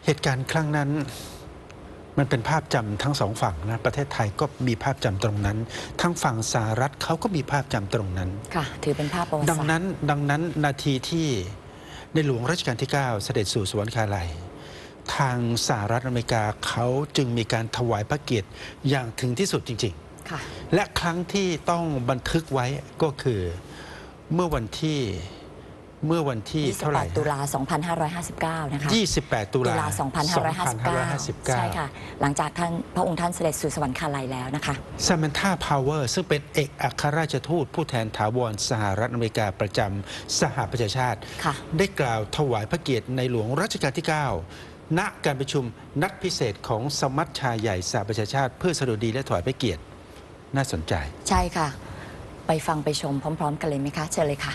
เหตุการณ์ครั้งนั้นมันเป็นภาพจำทั้งสองฝั่งนะประเทศไทยก็มีภาพจำตรงนั้นทั้งฝั่งสหรัฐเขาก็มีภาพจำตรงนั้นค่ะถือเป็นภาพประวัติศาสตร์ดังนั้นนาทีที่ในหลวงรัชกาลที่ 9 เสด็จสู่สวรรคาลัยทางสหรัฐอเมริกาเขาจึงมีการถวายพระเกียรติอย่างถึงที่สุดจริงๆและครั้งที่ต้องบันทึกไว้ก็คือเมื่อวันที่เท่าไหร่28 ตุลา 2559 นะคะ28 ตุลา 2559 ใช่ค่ะหลังจากท่านพระองค์ท่านเสด็จสู่สวรรคาลัยแล้วนะคะซามนธา พาวเวอร์ซึ่งเป็นเอกอัครราชทูตผู้แทนถาวรสหรัฐอเมริกาประจำสหประชาชาติได้กล่าวถวายพระเกียรติในหลวงรัชกาลที่ 9 ณ การประชุมนัดพิเศษของสมัชชาใหญ่สหประชาชาติเพื่อสดุดีและถวายพระเกียรติน่าสนใจใช่ค่ะไปฟังไปชมพร้อมๆกันเลยไหมคะเชิญเลยค่ะ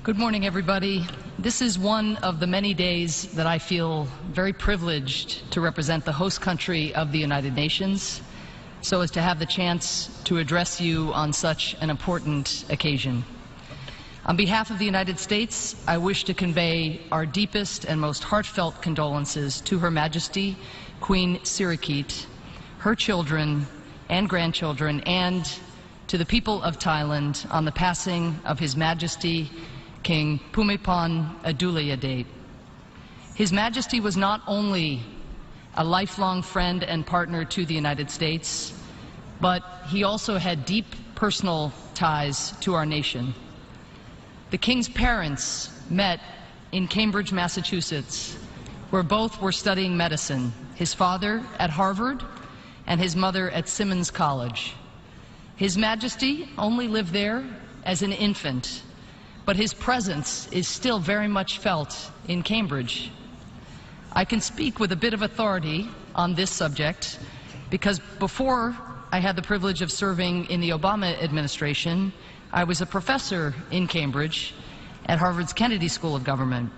Good morning, everybody. This is one of the many days that I feel very privileged to represent the host country of the United Nations, so as to have the chance to address you on such an important occasion. On behalf of the United States, I wish to convey our deepest and most heartfelt condolences to Her Majesty Queen Sirikit, her children and grandchildren, and to the people of Thailand on the passing of His Majesty King Bhumibol Adulyadej. His Majesty was not only a lifelong friend and partner to the United States, but he also had deep personal ties to our nation. The King's parents met in Cambridge, Massachusetts, where both were studying medicine, his father at Harvard and his mother at Simmons College. His Majesty only lived there as an infant, but his presence is still very much felt in Cambridge. I can speak with a bit of authority on this subject because before I had the privilege of serving in the Obama administration, I was a professor in Cambridge at Harvard's Kennedy School of Government,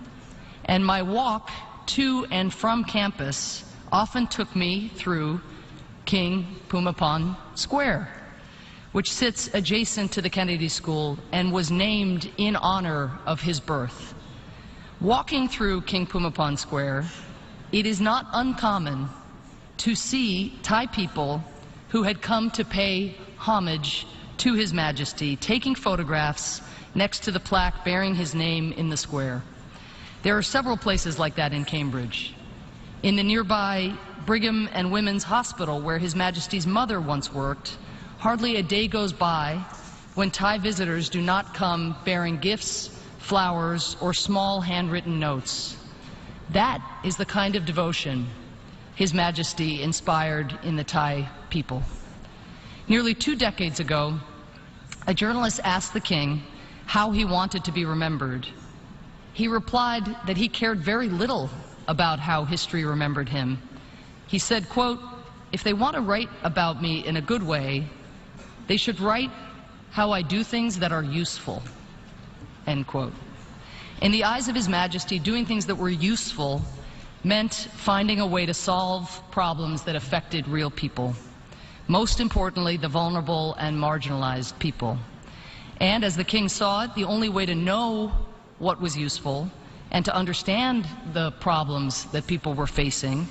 and my walk to and from campus often took me through King Bhumibol Square, which sits adjacent to the Kennedy School and was named in honor of his birth. Walking through King Bhumibol Square, it is not uncommon to see Thai people who had come to pay homage to His Majesty taking photographs next to the plaque bearing his name in the square. There are several places like that in Cambridge. In the nearby Brigham and Women's Hospital, where His Majesty's mother once worked, hardly a day goes by when Thai visitors do not come bearing gifts, flowers, or small handwritten notes. That is the kind of devotion His Majesty inspired in the Thai people. Nearly 2 decades ago, a journalist asked the King how he wanted to be remembered. He replied that he cared very little about how history remembered him. He said, quote, "If they want to write about me in a good way, they should write how I do things that are useful," end quote. In the eyes of His Majesty, doing things that were useful meant finding a way to solve problems that affected real people, most importantly, the vulnerable and marginalized people. And as the King saw it, the only way to know what was useful and to understand the problems that people were facing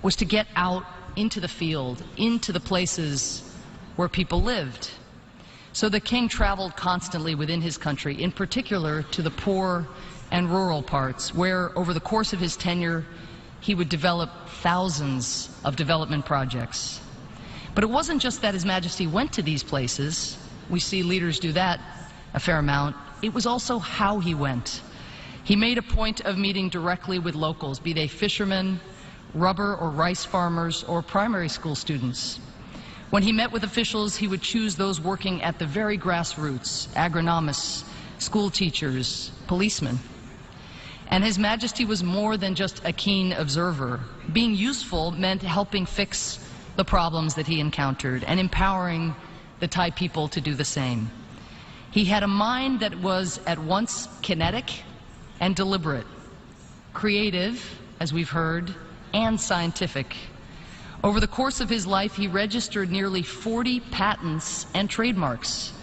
was to get out into the field, into the places where people lived. So the King traveled constantly within his country, in particular to the poor and rural parts, where over the course of his tenure he would develop thousands of development projects. But it wasn't just that His Majesty went to these places. We see leaders do that a fair amount. It was also how he went. He made a point of meeting directly with locals, be they fishermen, rubber or rice farmers, or primary school students. When he met with officials, he would choose those working at the very grassroots, agronomists, school teachers, policemen. And His Majesty was more than just a keen observer. Being useful meant helping fix the problems that he encountered and empowering the Thai people to do the same. He had a mind that was at once kinetic and deliberate, creative, as we've heard, and scientific. Over the course of his life, he registered nearly 40 patents and trademarks,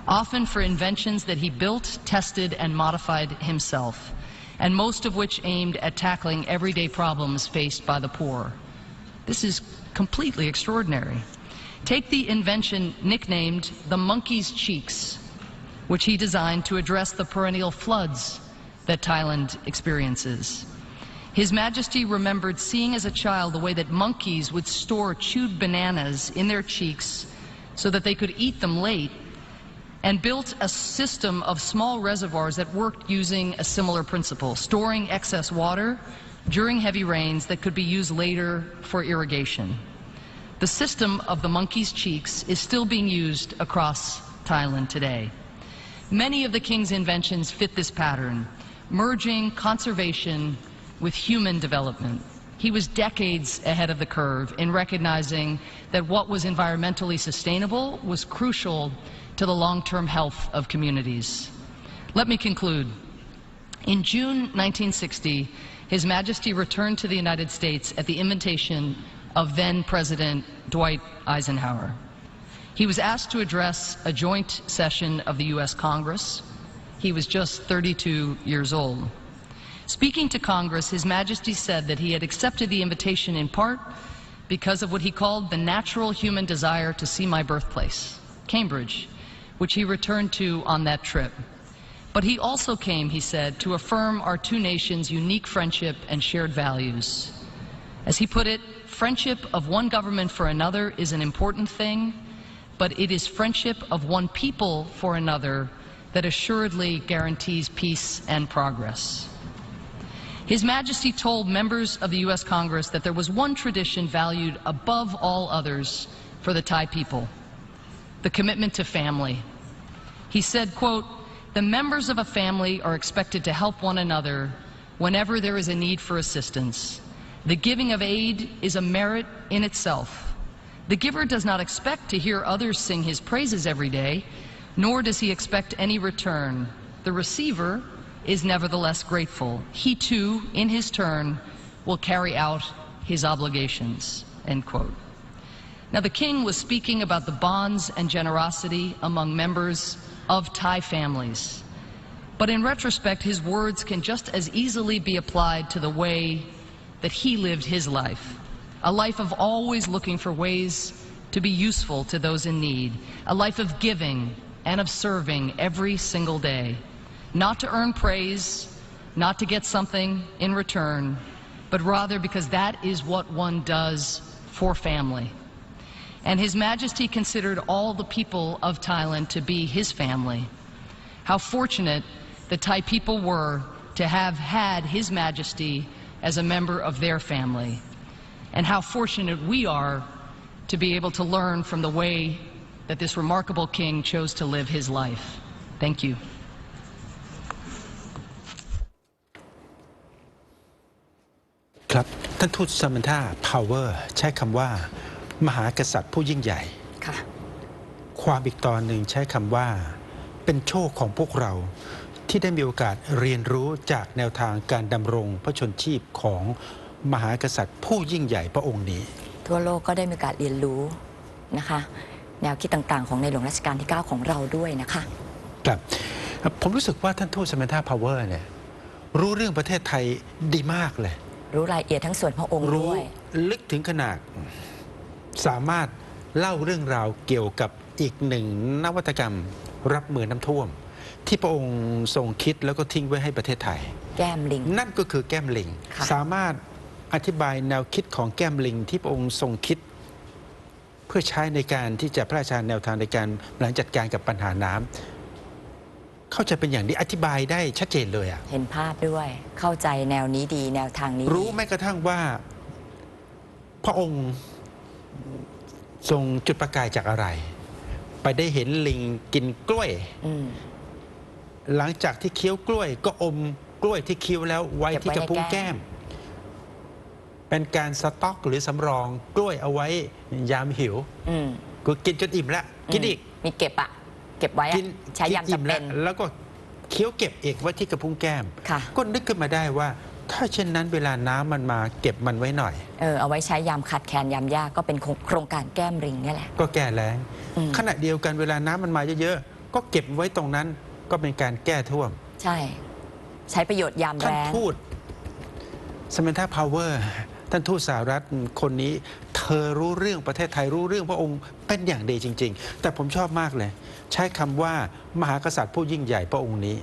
often for inventions that he built, tested, and modified himself. and most of which aimed at tackling everyday problems faced by the poor. This is completely extraordinary. Take the invention nicknamed the monkey's cheeks, which he designed to address the perennial floods that Thailand experiences. His Majesty remembered seeing as a child the way that monkeys would store chewed bananas in their cheeks so that they could eat them late, and built a system of small reservoirs that worked using a similar principle, storing excess water during heavy rains that could be used later for irrigation. The system of the monkey's cheeks is still being used across Thailand today. Many of the King's inventions fit this pattern, merging conservation with human development. He was decades ahead of the curve in recognizing that what was environmentally sustainable was crucial to the long-term health of communities. Let me conclude. In June 1960, His Majesty returned to the United States at the invitation of then-President Dwight Eisenhower. He was asked to address a joint session of the U.S. Congress. He was just 32 years old. Speaking to Congress, His Majesty said that he had accepted the invitation in part because of what he called the natural human desire to see my birthplace, Cambridge, which he returned to on that trip. But he also came, he said, to affirm our two nations' unique friendship and shared values. As he put it, friendship of one government for another is an important thing, but it is friendship of one people for another that assuredly guarantees peace and progress. His Majesty told members of the U.S. Congress that there was one tradition valued above all others for the Thai people, the commitment to family. He said, quote, "The members of a family are expected to help one another whenever there is a need for assistance. The giving of aid is a merit in itself. The giver does not expect to hear others sing his praises every day, nor does he expect any return. The receiver is nevertheless grateful. He too, in his turn, will carry out his obligations." End quote. Now, the King was speaking about the bonds and generosity among members of Thai families. But in retrospect, his words can just as easily be applied to the way that he lived his life, a life of always looking for ways to be useful to those in need, a life of giving and of serving every single day, not to earn praise, not to get something in return, but rather because that is what one does for family. And His Majesty considered all the people of Thailand to be his family. How fortunate the Thai people were to have had His Majesty as a member of their family, and how fortunate we are to be able to learn from the way that this remarkable king chose to live his life. Thank you. ครับท่านทูตซามันธาพาวเวอร์ใช้คำว่ามหากษัตริย์ผู้ยิ่งใหญ่ค่ะความอีกตอนหนึ่งใช้คำว่าเป็นโชคของพวกเราที่ได้มีโอกาสเรียนรู้จากแนวทางการดำรงพระชนชีพของมหากษัตริย์ผู้ยิ่งใหญ่พระองค์นี้ทั่วโลกก็ได้มีโอกาสเรียนรู้นะคะแนวคิดต่างๆของในหลวงรัชกาลที่ 9ของเราด้วยนะคะครับผมรู้สึกว่าท่านทูตซามันธาพาวเวอร์เนี่ยรู้เรื่องประเทศไทยดีมากเลยรู้รายละเอียดทั้งส่วนพระองค์ด้วยลึกถึงขนาดสามารถเล่าเรื่องราวเกี่ยวกับอีกหนึ่งนวัตกรรมรับมือน้ำท่วมที่พระองค์ทรงคิดแล้วก็ทิ้งไว้ให้ประเทศไทยแก้มลิงนั่นก็คือแก้มลิงสามารถอธิบายแนวคิดของแก้มลิงที่พระองค์ทรงคิดเพื่อใช้ในการที่จะพระราชทานแนวทางในการบริหารจัดการกับปัญหาน้ำเข้าใจเป็นอย่างนี้อธิบายได้ชัดเจนเลยอ่ะเห็นภาพด้วยเข้าใจแนวนี้ดีแนวทางนี้รู้แม้กระทั่งว่าพระองค์ทรงจุดประกายจากอะไรไปได้เห็นลิงกินกล้วยหลังจากที่เคี้ยวกล้วยก็อมกล้วยที่เคี้ยวแล้วไว้ที่กระพุ้งแก้มเป็นการสต็อกหรือสำรองกล้วยเอาไว้ยามหิวก็กินจนอิ่มแล้วกินอีกมีเก็บอะเก็บไว้ใช้ยามจำเป็นแล้วก็เคี้ยวเก็บเอกไว้ที่กระพุ้งแก้มก็นึกขึ้นมาได้ว่าถ้าเช่นนั้นเวลาน้ำมันมาเก็บมันไว้หน่อยเอาไว้ใช้ยามขาดแคลนยามยากก็เป็นโครงการแก้มลิงนี่แหละก็แก้แล้งขณะเดียวกันเวลาน้ำมันมาเยอะๆก็เก็บไว้ตรงนั้นก็เป็นการแก้ท่วมใช่ ใช้ประโยชน์ยามแร ท่าน ง ทูตสมนธาพาวเวอร์ท่านทูตสหรัฐคนนี้เธอรู้เรื่องประเทศไทยรู้เรื่องพระองค์เป็นอย่างดีจริง ๆ แต่ผมชอบมากเลย ใช้คำว่ามหากษัตริย์ผู้ยิ่งใหญ่พระองค์นี้